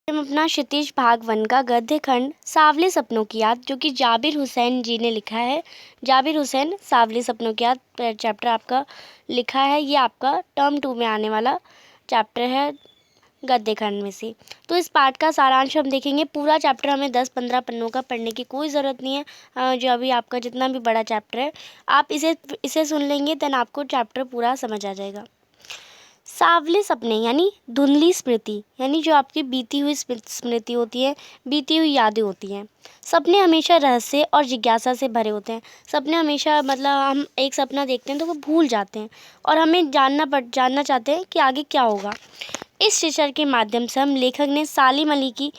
हम अपना क्षितिज भाग 1 का गद्य खंड सावले सपनों की याद, जो कि जाबिर हुसैन जी ने लिखा है। जाबिर हुसैन, सावले सपनों की याद चैप्टर आपका लिखा है। ये आपका टर्म 2 में आने वाला चैप्टर है गद्य खंड में से। तो इस पाठ का सारांश हम देखेंगे। पूरा चैप्टर हमें 10-15 पन्नों का पढ़ने की कोई ज़रूरत नहीं है। जो अभी आपका जितना भी बड़ा चैप्टर है, आप इसे सुन लेंगे, देन आपको चैप्टर पूरा समझ आ जाएगा। सावले सपने यानी धुंधली स्मृति, यानी जो आपकी बीती हुई स्मृति होती है, बीती हुई यादें होती हैं। सपने हमेशा रहस्य और जिज्ञासा से भरे होते हैं। सपने हमेशा, मतलब हम एक सपना देखते हैं तो वो भूल जाते हैं और हमें जानना चाहते हैं कि आगे क्या होगा। इस शीर्षक के माध्यम से हम लेखक ने सालिम अली की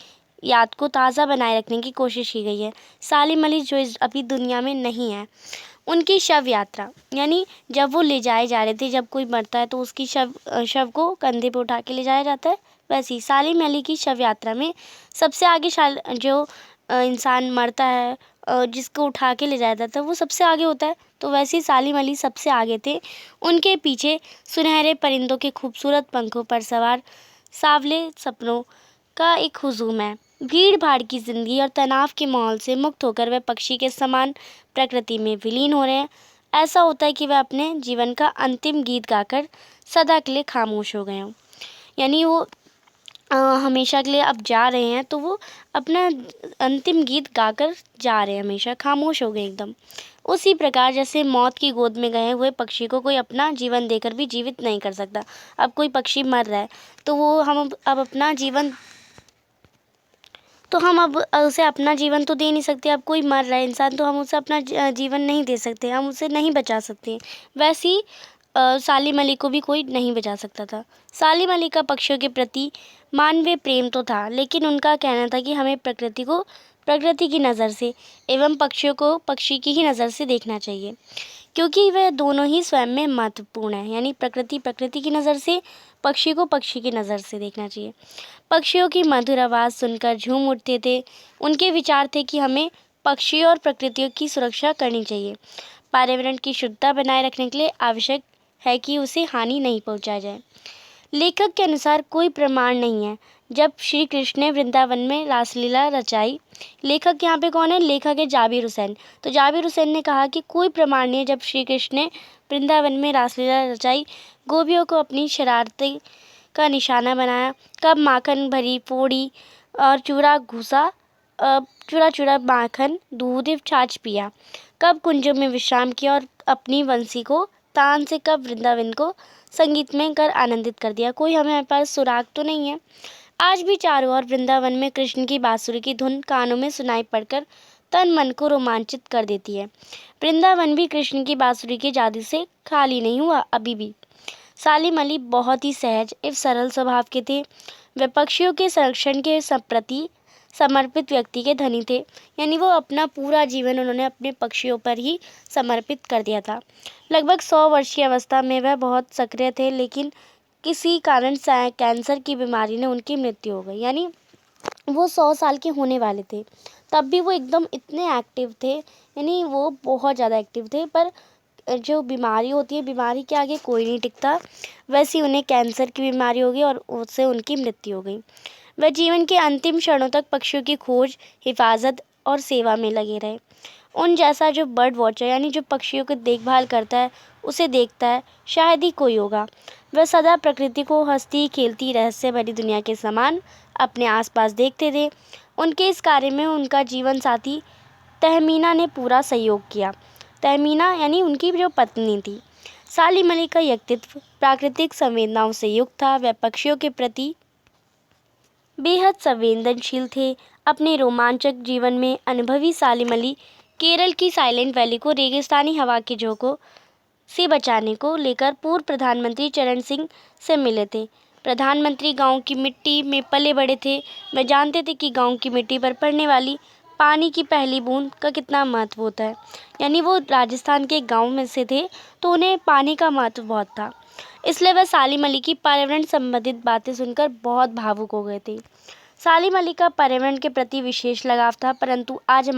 याद को ताज़ा बनाए रखने की कोशिश की गई है। सालिम अली जो अभी दुनिया में नहीं है, उनकी शव यात्रा, यानी जब वो ले जाए जा रहे थे, जब कोई मरता है तो उसकी शव को कंधे पे उठा के ले जाया जाता है, वैसे ही सालिम अली की शव यात्रा में सबसे आगे जो इंसान मरता है, जिसको उठा के ले जाया जाता है, वो सबसे आगे होता है। तो वैसे ही सालिम अली सबसे आगे थे। उनके पीछे सुनहरे परिंदों के खूबसूरत पंखों पर सवार सावले सपनों का एक हुजूम है। भीड़ भाड़ की जिंदगी और तनाव के माहौल से मुक्त होकर वह पक्षी के समान प्रकृति में विलीन हो रहे हैं। ऐसा होता है कि वह अपने जीवन का अंतिम गीत गाकर सदा के लिए खामोश हो गए हों, यानी वो हमेशा के लिए अब जा रहे हैं, तो वो अपना अंतिम गीत गाकर जा रहे हैं, हमेशा खामोश हो गए एकदम। उसी प्रकार जैसे मौत की गोद में गए हुए पक्षी को कोई अपना जीवन देकर भी जीवित नहीं कर सकता। अब कोई पक्षी मर रहा है तो वो हम अब अपना जीवन, तो हम अब उसे अपना जीवन तो दे नहीं सकते। अब कोई मर रहा है इंसान, तो हम उसे अपना जीवन नहीं दे सकते, हम उसे नहीं बचा सकते। वैसे ही सालिम अली को भी कोई नहीं बचा सकता था। सालिम अली का पक्षियों के प्रति मानवीय प्रेम तो था, लेकिन उनका कहना था कि हमें प्रकृति को प्रकृति की नज़र से एवं पक्षियों को पक्षी की ही नज़र से देखना चाहिए, क्योंकि वह दोनों ही स्वयं में महत्वपूर्ण है। यानी प्रकृति की नज़र से, पक्षी को पक्षी की नज़र से देखना चाहिए। पक्षियों की मधुर आवाज़ सुनकर झूम उठते थे। उनके विचार थे कि हमें पक्षियों और प्रकृतियों की सुरक्षा करनी चाहिए। पर्यावरण की शुद्धता बनाए रखने के लिए आवश्यक है कि उसे हानि नहीं पहुंचाया जाए। लेखक के अनुसार कोई प्रमाण नहीं है जब श्री कृष्ण ने वृंदावन में रासलीला रचाई। लेखक यहाँ पे कौन है? लेखक है जाबिर हुसैन। तो जाबिर हुसैन ने कहा कि कोई प्रमाण नहीं है जब श्री कृष्ण ने वृंदावन में रासलीला रचाई, गोपियों को अपनी शरारती का निशाना बनाया, कब माखन भरी पोड़ी और चूरा चूरा माखन दूध छाछ पिया, कब कुंजों में विश्राम किया और अपनी बंसी को तान से कब वृंदावन को संगीत में कर आनंदित कर दिया। कोई हमारे पास सुराग तो नहीं है। आज भी चारों ओर वृंदावन में कृष्ण की बांसुरी की धुन कानों में सुनाई पड़कर तन मन को रोमांचित कर देती है। वृंदावन भी कृष्ण की बांसुरी के जादू से खाली नहीं हुआ अभी भी। सालिम अली बहुत ही सहज एवं सरल स्वभाव के थे। वे पक्षियों के संरक्षण के प्रति समर्पित व्यक्ति के धनी थे, यानी वो अपना पूरा जीवन उन्होंने अपने पक्षियों पर ही समर्पित कर दिया था। लगभग 100 वर्ष की अवस्था में वह बहुत सक्रिय थे, लेकिन किसी कारण कैंसर की बीमारी ने उनकी मृत्यु हो गई। यानी वो 100 साल के होने वाले थे, तब भी वो एकदम इतने एक्टिव थे, यानी वो बहुत ज़्यादा एक्टिव थे। पर जो बीमारी होती है, बीमारी के आगे कोई नहीं टिकता, वैसे उन्हें कैंसर की बीमारी हो गई और उससे उनकी मृत्यु हो गई। वह जीवन के अंतिम क्षणों तक पक्षियों की खोज, हिफाजत और सेवा में लगे रहे। उन जैसा जो बर्ड वॉचर, यानी जो पक्षियों की देखभाल करता है, उसे देखता है, शायद ही कोई होगा। वह सदा प्रकृति को हंसती खेलती रहस्य भरी दुनिया के समान अपने आसपास देखते थे। उनके इस कार्य में उनका जीवन साथी तहमीना ने पूरा सहयोग किया। तहमीना यानी उनकी जो पत्नी थी। सालिम अली का व्यक्तित्व प्राकृतिक संवेदनाओं से युक्त था। वह पक्षियों के प्रति बेहद संवेदनशील थे। अपने रोमांचक जीवन में अनुभवी सालिम अली केरल की साइलेंट वैली को रेगिस्तानी हवा के झोंकों से बचाने को लेकर पूर्व प्रधानमंत्री चरण सिंह से मिले थे। प्रधानमंत्री गांव की मिट्टी में पले बड़े थे। वे जानते थे कि गांव की मिट्टी पर पड़ने वाली पानी की पहली बूंद का कितना महत्व होता है। यानी वो राजस्थान के गांव में से थे, तो उन्हें पानी का महत्व बहुत था। इसलिए वह सालिम अली की पर्यावरण संबंधित बातें सुनकर बहुत भावुक हो गए थे। सालिम अली का पर्यावरण के प्रति विशेष लगाव था, परंतु आज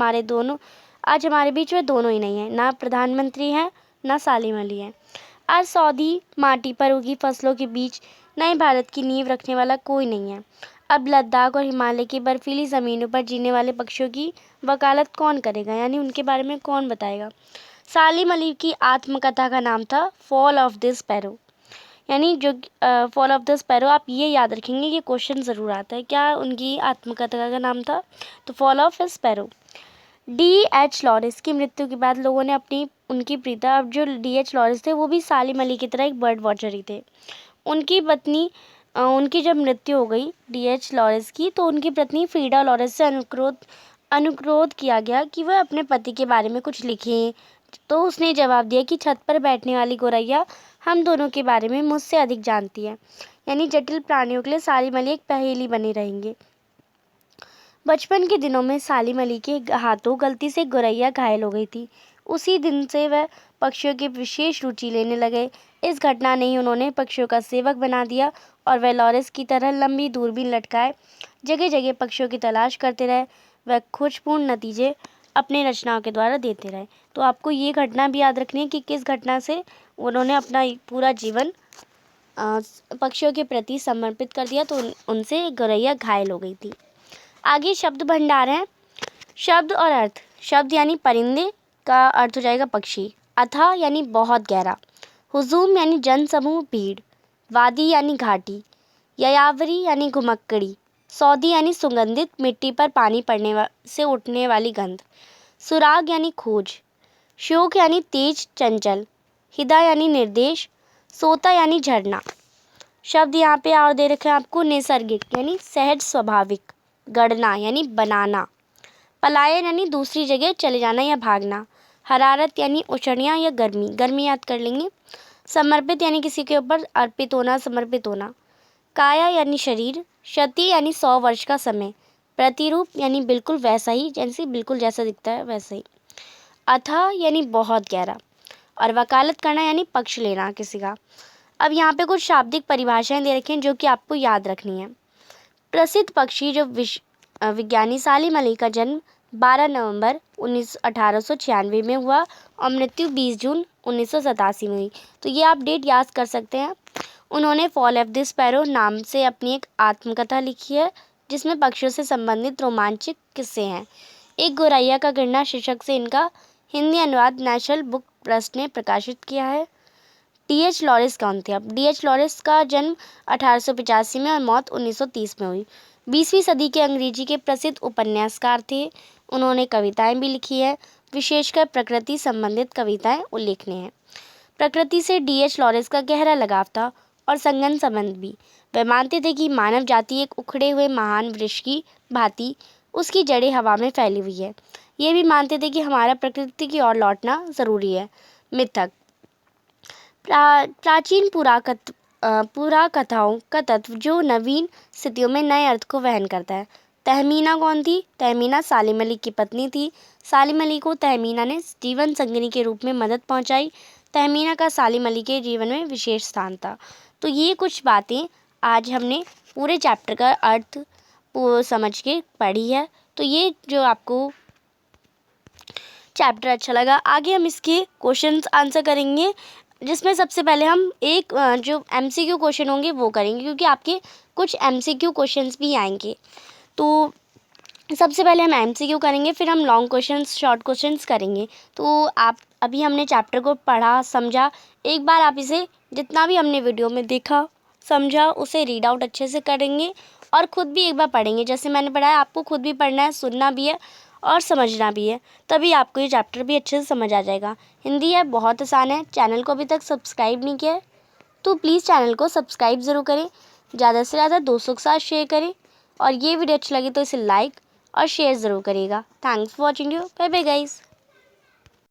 हमारे बीच वे दोनों ही नहीं है। ना प्रधानमंत्री हैं, ना सालिम अली हैं। आज सऊदी माटी पर उगी फसलों के बीच नए भारत की नींव रखने वाला कोई नहीं है। अब लद्दाख और हिमालय की बर्फीली ज़मीनों पर जीने वाले पक्षियों की वकालत कौन करेगा, यानी उनके बारे में कौन बताएगा। सालिम अली की आत्मकथा का नाम था फॉल ऑफ द स्पैरो, यानी जो फॉल ऑफ द स्पैरो, आप ये याद रखेंगे, ये क्वेश्चन ज़रूर आता है। क्या उनकी आत्मकथा का नाम था? तो fall of sparrow. D.H. Lawrence की मृत्यु के बाद लोगों ने उनकी प्रीता, अब जो D.H. लॉरेंस थे वो भी सालिम अली की तरह एक बर्ड वॉचर ही थे। उनकी पत्नी उनकी जब मृत्यु हो गई D.H. लॉरेंस की, तो उनकी पत्नी फ्रीडा लॉरेंस से अनुरोध किया गया कि वह अपने पति के बारे में कुछ लिखें। तो उसने जवाब दिया कि छत पर बैठने वाली गोरैया हम दोनों के बारे में मुझसे अधिक जानती है। यानी जटिल प्राणियों के लिए सालिम अली एक पहेली बने रहेंगे। बचपन के दिनों में सालिम अली के हाथों गलती से गोरैया घायल हो गई थी। उसी दिन से वह पक्षियों की विशेष रुचि लेने लगे। इस घटना ने ही उन्होंने पक्षियों का सेवक बना दिया और वह लॉरेंस की तरह लंबी दूरबीन लटकाए जगह जगह पक्षियों की तलाश करते रहे। वह खोजपूर्ण नतीजे अपने रचनाओं के द्वारा देते रहे। तो आपको ये घटना भी याद रखनी है कि किस घटना से उन्होंने अपना पूरा जीवन पक्षियों के प्रति समर्पित कर दिया, तो उनसे गोरैया घायल हो गई थी। आगे शब्द भंडार है। शब्द और अर्थ। शब्द यानी परिंदे का अर्थ हो जाएगा पक्षी। अथाह यानी बहुत गहरा। हुजूम यानी जनसमूह, भीड़। वादी यानी घाटी। ययावरी यानी घुमक्कड़ी। सौदी यानी सुगंधित, मिट्टी पर पानी पड़ने से उठने वाली गंध। सुराग यानी खोज। शोक यानी तेज, चंचल। हिदा यानी निर्देश। सोता यानी झरना। शब्द यहाँ पे और दे रखे हैं आपको। नैसर्गिक यानी सहज, स्वाभाविक। गढ़ना यानी बनाना। पलायन यानी दूसरी जगह चले जाना या भागना। हरारत यानी उष्णता या गर्मी, गर्मी याद कर लेंगे। समर्पित यानी किसी के ऊपर अर्पित होना, समर्पित होना। काया यानी शरीर। शती यानी 100 वर्ष का समय। प्रतिरूप यानी बिल्कुल वैसा ही, जैसे बिल्कुल जैसा दिखता है वैसा ही। अथाह यानी बहुत गहरा। और वकालत करना यानी पक्ष लेना किसी का। अब यहाँ पे कुछ शाब्दिक परिभाषाएं दे रखी हैं जो कि आपको याद रखनी है। प्रसिद्ध पक्षी जो विज्ञानी सालिम अली का जन्म 12 नवंबर 1896 में हुआ और मृत्यु 20 जून 1987 में हुई। तो ये आप डेट याद कर सकते हैं। उन्होंने फॉल ऑफ द स्पैरो नाम से अपनी एक आत्मकथा लिखी है जिसमें पक्षियों से संबंधित रोमांचक किस्से हैं। एक गोरैया का गिरना शीर्षक से इनका हिंदी अनुवाद नेशनल बुक ट्रस्ट ने प्रकाशित किया है। D.H. लॉरेंस कौन थे? अब D.H. लॉरेंस का जन्म 1885 में और मौत 1930 में हुई। 20वीं सदी के अंग्रेजी के प्रसिद्ध उपन्यासकार थे। उन्होंने कविताएं भी लिखी है, विशेषकर प्रकृति संबंधित कविताएं उल्लेखनीय हैं। प्रकृति से D.H. लॉरेंस का गहरा लगाव था और संगत संबंध भी। वे मानते थे कि मानव जाति एक उखड़े हुए महान वृक्ष की भांति उसकी जड़ें हवा में फैली हुई है। ये भी मानते थे कि हमारा प्रकृति की ओर लौटना ज़रूरी है। मिथक। प्राचीन पुराकथाओं का तत्व जो नवीन स्थितियों में नए अर्थ को वहन करता है। तहमीना कौन थी? तहमीना सालिम अली की पत्नी थी। सालिम अली को तहमीना ने जीवन संगिनी के रूप में मदद पहुंचाई। तहमीना का सालिम अली के जीवन में विशेष स्थान था। तो ये कुछ बातें आज हमने पूरे चैप्टर का अर्थ समझ के पढ़ी है। तो ये जो आपको चैप्टर अच्छा लगा, आगे हम इसके क्वेश्चंस आंसर करेंगे, जिसमें सबसे पहले हम एक जो MCQ क्वेश्चन होंगे वो करेंगे, क्योंकि आपके कुछ MCQ क्वेश्चंस भी आएंगे। तो सबसे पहले हम MCQ करेंगे, फिर हम लॉन्ग क्वेश्चंस, शॉर्ट क्वेश्चंस करेंगे। तो आप अभी हमने चैप्टर को पढ़ा, समझा, एक बार आप इसे जितना भी हमने वीडियो में देखा, समझा, उसे रीड आउट अच्छे से करेंगे और ख़ुद भी एक बार पढ़ेंगे। जैसे मैंने पढ़ाया, आपको खुद भी पढ़ना है, सुनना भी है और समझना भी है, तभी आपको ये चैप्टर भी अच्छे से समझ आ जाएगा। हिंदी है, बहुत आसान है। चैनल को अभी तक सब्सक्राइब नहीं किया है तो प्लीज़ चैनल को सब्सक्राइब ज़रूर करें, ज़्यादा से ज़्यादा दोस्तों के साथ शेयर करें और ये वीडियो अच्छी लगी तो इसे लाइक और शेयर ज़रूर करिएगा। Thanks for watching you. Bye bye guys.